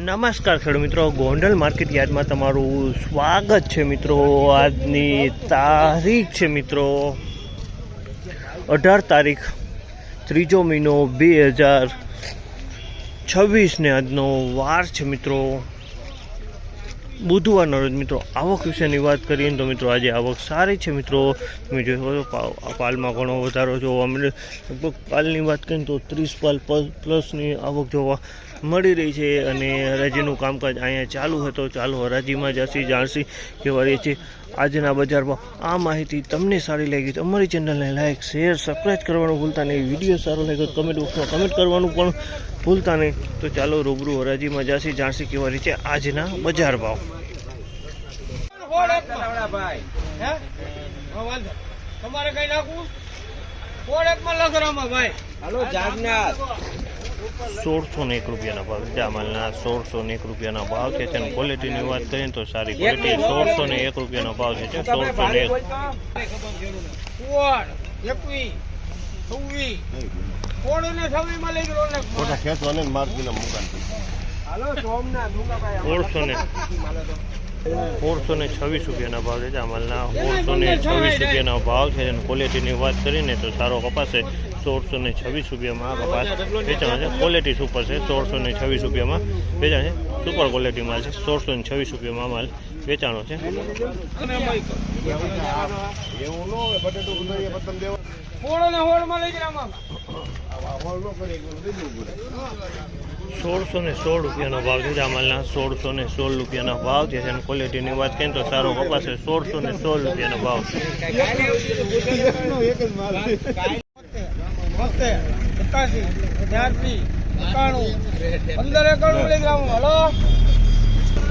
નમસ્કાર ખેડૂત મિત્રો, ગોંડલ માર્કેટ યાર્ડમાં તમારું સ્વાગત છે મિત્રો। આજની તારીખ છે મિત્રો 18 તારીખ 3 મહિનો 2026 ને આજનો વાર છે મિત્રો બુધવારનો રોજ। મિત્રો આવક વિશેની વાત કરીએ તો મિત્રો આજે આવક સારી છે મિત્રો। તમે જોઈ પાલમાં ઘણો વધારો જોવા મળે, લગભગ પાલની વાત કરીએ તો 30 પાલ પ્લસની આવક જોવા મળી રહી છે। અને હરાજીનું કામકાજ અહીંયા ચાલુ હતો। ચાલુ હરાજીમાં જશી જાણશી કેવા રહી છે આજના બજાર ભાવ। આ માહિતી તમને સારી લાગી તો અમારી ચેનલને લાઇક શેર સબસ્ક્રાઈબ કરવાનું ભૂલતા નહીં। વિડીયો સારો લાગ્યો તો કમેન્ટ બોક્સમાં કમેન્ટ કરવાનું પણ ભૂલતા નહીં। તો ચાલો રૂબરૂ હરાજીમાં જશી જાણશી કેવા રહી છે આજના બજાર ભાવ। તમારે કઈ નાખવું કોડકમાં લખરામાં ભાઈ હાલો જાગનાથ 1601 રૂપિયાના ભાવ જામલના 1601 રૂપિયાના ભાવ છે। અને ક્વોલિટીની વાત કરીએ તો સારી ક્વોલિટી 1601 રૂપિયાનો ભાવ છે। 1626 રૂપિયાના ભાવ છે જામલના 1626 રૂપિયાના ભાવ છે। અને ક્વોલિટીની વાત કરીને તો સારો કપાસ છે 1626 રૂપિયામાં આ કપાસ વેચાણ છે। ક્વોલિટી સુપર છે 1626 રૂપિયામાં વેચાણ છે। સુપર ક્વોલિટી માલ છે 1626 રૂપિયામાં માલ વેચાણો છે। 1616 રૂપિયાનો ભાવ છે જામલના 1616 રૂપિયાના ભાવ છે। અને ક્વોલિટીની વાત કરીએ તો સારો કપાસ છે 1616 રૂપિયાનો ભાવ છે।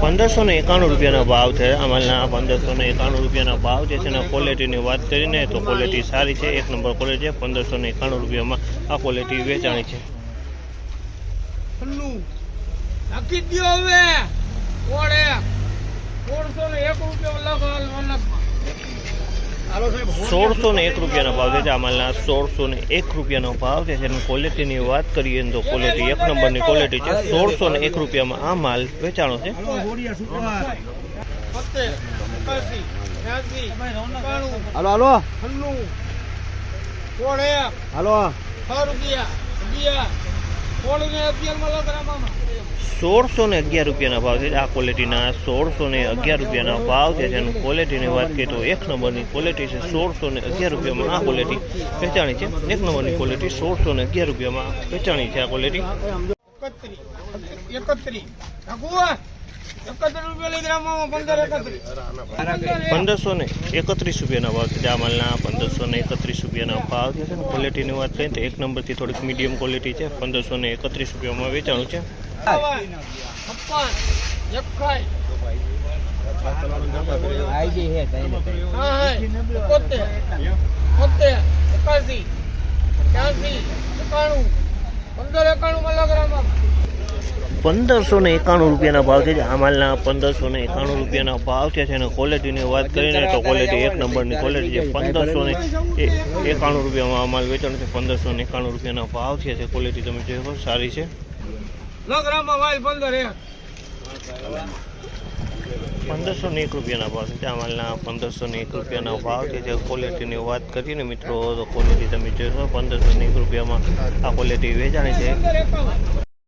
1591 રૂપિયાનો ભાવ છે અમલના 1591 રૂપિયાના ભાવ છે। અને ક્વોલિટીની વાત કરીને તો ક્વોલિટી સારી છે, 1 નંબર ક્વોલિટી છે। 1591 રૂપિયામાં આ ક્વોલિટી વેચાણી છે। 1601 રૂપિયાનો ભાવ છે જામલના 1601 રૂપિયાનો ભાવ છે। અને ક્વોલિટીની વાત કરીએ તો ક્વોલિટી 1 નંબરની ક્વોલિટી છે। 1601 રૂપિયામાં આ માલ વેચાણો છે। હાલો હાલો હાલો 1611 રૂપિયાના ભાવ છે આ ક્વોલિટીના 1611 રૂપિયાના ભાવ છે। અને ક્વોલિટીની વાત કરીએ તો 1 નંબરની ક્વોલિટી છે। 1611 રૂપિયામાં આ ક્વોલિટી વેચાણી છે। 1 નંબરની ક્વોલિટી 1611 રૂપિયામાં વેચાણી છે આ ક્વોલિટી। 1531 રૂપિયાના ભાવ છે જામલના 1531 રૂપિયાના ભાવ છે। અને ક્વોલિટીની વાત કરીએ તો 1 નંબરથી થોડીક મીડિયમ ક્વોલિટી છે। 1531 રૂપિયામાં વેચાણું છે। 1591 રૂપિયાના ભાવ છે જામલના 1591 રૂપિયાના ભાવ છે। અને ક્વોલિટીની વાત કરીને તો ક્વોલિટી 1 નંબરની ક્વોલિટી છે। 1591 રૂપિયામાં માલ વેચાણ છે। 1591 રૂપિયાના ભાવ છે। ક્વોલિટી તમે જોઈ સારી છે। 1501 રૂપિયાના ભાવ છે જામલના 1501 રૂપિયાના ભાવ છે। ક્વોલિટીની વાત કરીએ ને મિત્રો તો ક્વોલિટી તમે જોશો 1501 રૂપિયામાં આ ક્વોલિટી વેચાણી છે।